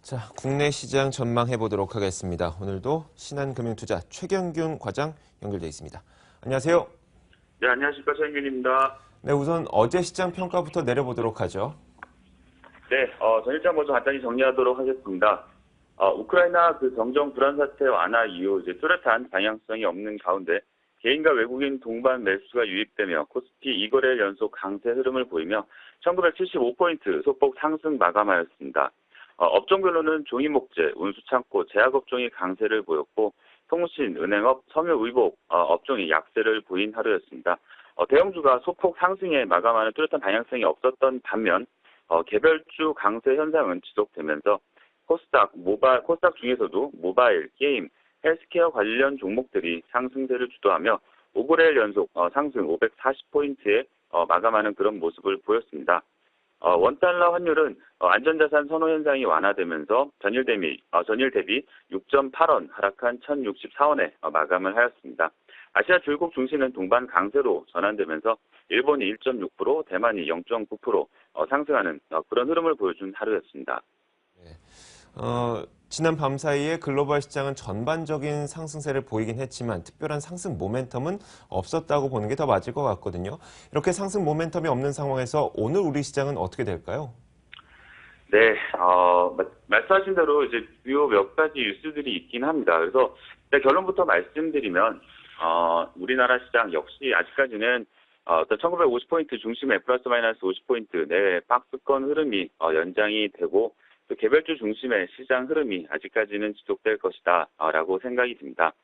자, 국내 시장 전망해 보도록 하겠습니다. 오늘도 신한금융투자 최경균 과장 연결돼 있습니다. 안녕하세요. 네, 안녕하십니까. 최인균입니다. 네, 우선 어제 시장 평가부터 내려보도록 하죠. 네, 전일장 먼저 간단히 정리하도록 하겠습니다. 우크라이나 정정 불안 사태 완화 이후 뚜렷한 방향성이 없는 가운데 개인과 외국인 동반 매수가 유입되며 코스피 2거래일 연속 강세 흐름을 보이며 1975포인트 소폭 상승 마감하였습니다. 업종별로는 종이목재, 운수창고, 제약업종이 강세를 보였고 통신, 은행업, 섬유의복 업종이 약세를 보인 하루였습니다. 대형주가 소폭 상승에 마감하는 뚜렷한 방향성이 없었던 반면 개별주 강세 현상은 지속되면서 코스닥 중에서도 모바일, 게임, 헬스케어 관련 종목들이 상승세를 주도하며 5거래일 연속 상승 540포인트에 마감하는 그런 모습을 보였습니다. 원달러 환율은 안전자산 선호 현상이 완화되면서 전일 대비 6.8원 하락한 1,064원에 마감을 하였습니다. 아시아 주요국 중시는 동반 강세로 전환되면서 일본이 1.6%, 대만이 0.9% 상승하는 그런 흐름을 보여준 하루였습니다. 지난 밤 사이에 글로벌 시장은 전반적인 상승세를 보이긴 했지만 특별한 상승 모멘텀은 없었다고 보는 게 더 맞을 것 같거든요. 이렇게 상승 모멘텀이 없는 상황에서 오늘 우리 시장은 어떻게 될까요? 네, 말씀하신 대로 주요 몇 가지 뉴스들이 있긴 합니다. 그래서 일단 결론부터 말씀드리면 우리나라 시장 역시 아직까지는 1950포인트 중심의 플러스 마이너스 50포인트 내외 박스권 흐름이 연장이 되고 또 개별주 중심의 시장 흐름이 아직까지는 지속될 것이다 라고 생각이 듭니다.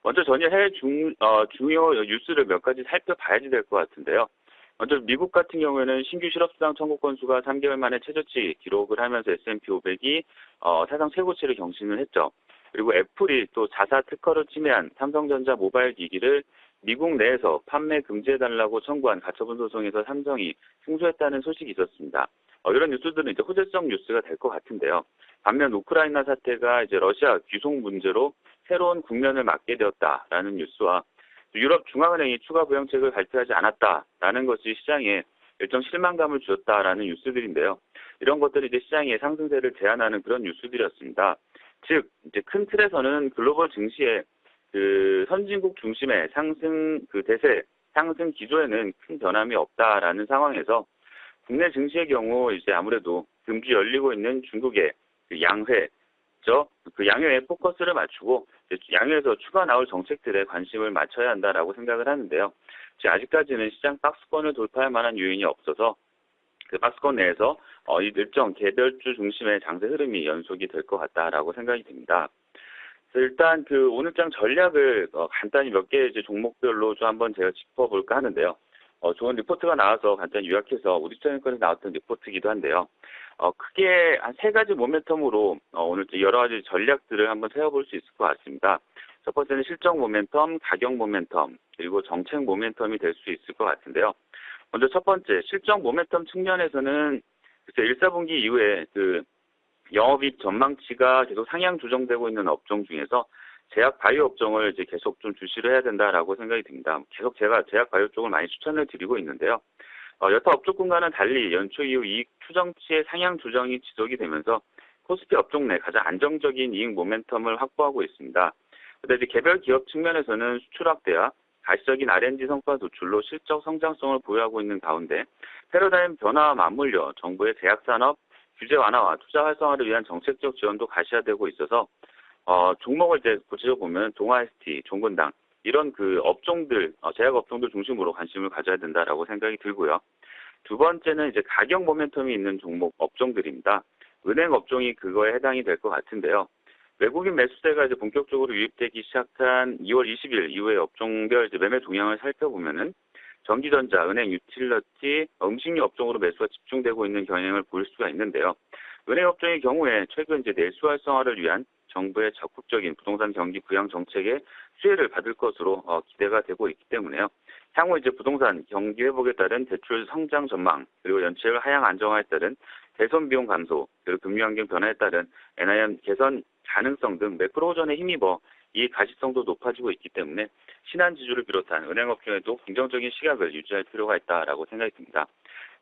먼저 전일 해외 중요 뉴스를 몇 가지 살펴봐야지 될 것 같은데요. 먼저 미국 같은 경우에는 신규 실업수당 청구 건수가 3개월 만에 최저치 기록을 하면서 S&P 500이 사상 최고치를 경신을 했죠. 그리고 애플이 또 자사 특허를 침해한 삼성전자 모바일 기기를 미국 내에서 판매 금지해달라고 청구한 가처분 소송에서 삼성이 승소했다는 소식이 있었습니다. 이런 뉴스들은 호재성 뉴스가 될 것 같은데요. 반면 우크라이나 사태가 러시아 귀속 문제로 새로운 국면을 맞게 되었다라는 뉴스와 유럽 중앙은행이 추가 부양책을 발표하지 않았다라는 것이 시장에 일정 실망감을 주었다라는 뉴스들인데요. 이런 것들이 시장의 상승세를 제한하는 그런 뉴스들이었습니다. 즉 큰 틀에서는 글로벌 증시의 선진국 중심의 상승 대세 상승 기조에는 큰 변함이 없다라는 상황에서 국내 증시의 경우 아무래도 금주 열리고 있는 중국의 양회에 포커스를 맞추고 양회에서 추가 나올 정책들에 관심을 맞춰야 한다라고 생각을 하는데요. 아직까지는 시장 박스권을 돌파할 만한 요인이 없어서 그 박스권 내에서 일정 개별주 중심의 장세 흐름이 연속이 될 것 같다라고 생각이 듭니다. 일단 오늘장 전략을 간단히 몇 개 종목별로 좀 한번 제가 짚어볼까 하는데요. 좋은 리포트가 나와서 간단히 요약해서 우리투자증권에 나왔던 리포트이기도 한데요. 크게 한 세 가지 모멘텀으로 오늘 여러 가지 전략들을 한번 세워볼 수 있을 것 같습니다. 첫 번째는 실적 모멘텀, 가격 모멘텀, 그리고 정책 모멘텀이 될 수 있을 것 같은데요. 먼저 첫 번째 실적 모멘텀 측면에서는 1, 4분기 이후에 영업이익 전망치가 계속 상향 조정되고 있는 업종 중에서 제약 바이오 업종을 계속 좀 주시를 해야 된다라고 생각이 듭니다. 계속 제가 제약 바이오 쪽을 많이 추천을 드리고 있는데요. 여타 업종군과는 달리 연초 이후 이익 추정치의 상향 조정이 지속이 되면서 코스피 업종 내 가장 안정적인 이익 모멘텀을 확보하고 있습니다. 그런데 개별 기업 측면에서는 수출 확대와 가시적인 R&D 성과 도출로 실적 성장성을 보유하고 있는 가운데 패러다임 변화와 맞물려 정부의 제약산업 규제 완화와 투자 활성화를 위한 정책적 지원도 가시화되고 있어서 종목을 구체적으로 보면 동아ST, 종근당 이런 업종들, 제약 업종들 중심으로 관심을 가져야 된다라고 생각이 들고요. 두 번째는 가격 모멘텀이 있는 종목 업종들입니다. 은행 업종이 그거에 해당이 될 것 같은데요. 외국인 매수세가 본격적으로 유입되기 시작한 2월 20일 이후의 업종별 매매 동향을 살펴보면은 전기전자, 은행, 유틸러티, 음식료 업종으로 매수가 집중되고 있는 경향을 볼 수가 있는데요. 은행 업종의 경우에 최근 내수 활성화를 위한 정부의 적극적인 부동산 경기 부양 정책의 수혜를 받을 것으로 기대가 되고 있기 때문에요. 향후 부동산 경기 회복에 따른 대출 성장 전망, 그리고 연체율 하향 안정화에 따른 대손 비용 감소, 그리고 금융 환경 변화에 따른 NIM 개선 가능성 등 매크로 호전에 힘입어 이 가시성도 높아지고 있기 때문에 신한지주를 비롯한 은행업종에도 긍정적인 시각을 유지할 필요가 있다라고 생각이 듭니다.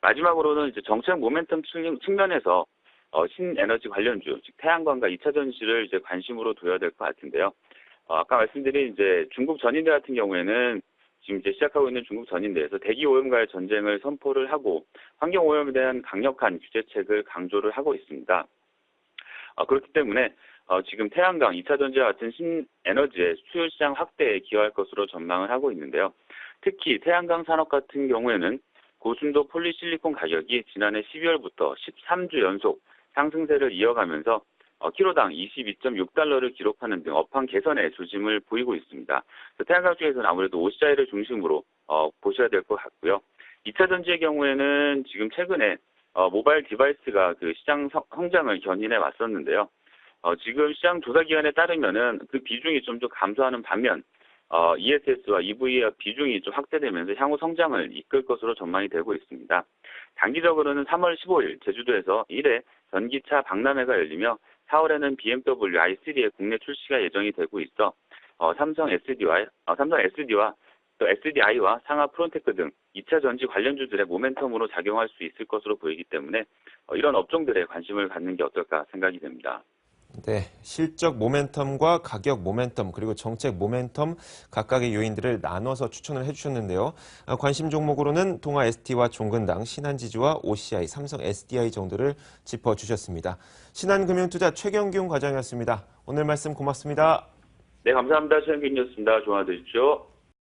마지막으로는 정책 모멘텀 측면에서 신에너지 관련주, 즉 태양광과 2차 전지를 이제 관심으로 둬야 될 것 같은데요. 아까 말씀드린 이제 중국 전인대 같은 경우에는 지금 이제 시작하고 있는 중국 전인대에서 대기 오염과의 전쟁을 선포를 하고 환경 오염에 대한 강력한 규제책을 강조를 하고 있습니다. 그렇기 때문에 지금 태양광, 2차 전지와 같은 신에너지의 수요 시장 확대에 기여할 것으로 전망을 하고 있는데요. 특히 태양광 산업 같은 경우에는 고순도 폴리실리콘 가격이 지난해 12월부터 13주 연속 상승세를 이어가면서 키로당 22.6달러를 기록하는 등 업황 개선의 조짐을 보이고 있습니다. 태양광 쪽에서는 아무래도 OCI를 중심으로 보셔야 될 것 같고요. 2차 전지의 경우에는 지금 최근에 모바일 디바이스가 그 시장 성장을 견인해 왔었는데요. 지금 시장 조사 기관에 따르면은 그 비중이 좀 더 감소하는 반면 ESS와 EV의 비중이 좀 확대되면서 향후 성장을 이끌 것으로 전망이 되고 있습니다. 단기적으로는 3월 15일 제주도에서 1회 전기차 박람회가 열리며 4월에는 BMW i3의 국내 출시가 예정이 되고 있어 삼성 SD와 또 SDI와 상하 프론테크 등 2차 전지 관련주들의 모멘텀으로 작용할 수 있을 것으로 보이기 때문에 이런 업종들에 관심을 갖는 게 어떨까 생각이 됩니다. 네, 실적 모멘텀과 가격 모멘텀 그리고 정책 모멘텀 각각의 요인들을 나눠서 추천을 해주셨는데요. 관심 종목으로는 동아 ST와 종근당, 신한지주와 OCI, 삼성 SDI 정도를 짚어주셨습니다. 신한금융투자 최경균 과장이었습니다. 오늘 말씀 고맙습니다. 네, 감사합니다. 최현균이었습니다. 좋은 하루 되십시오.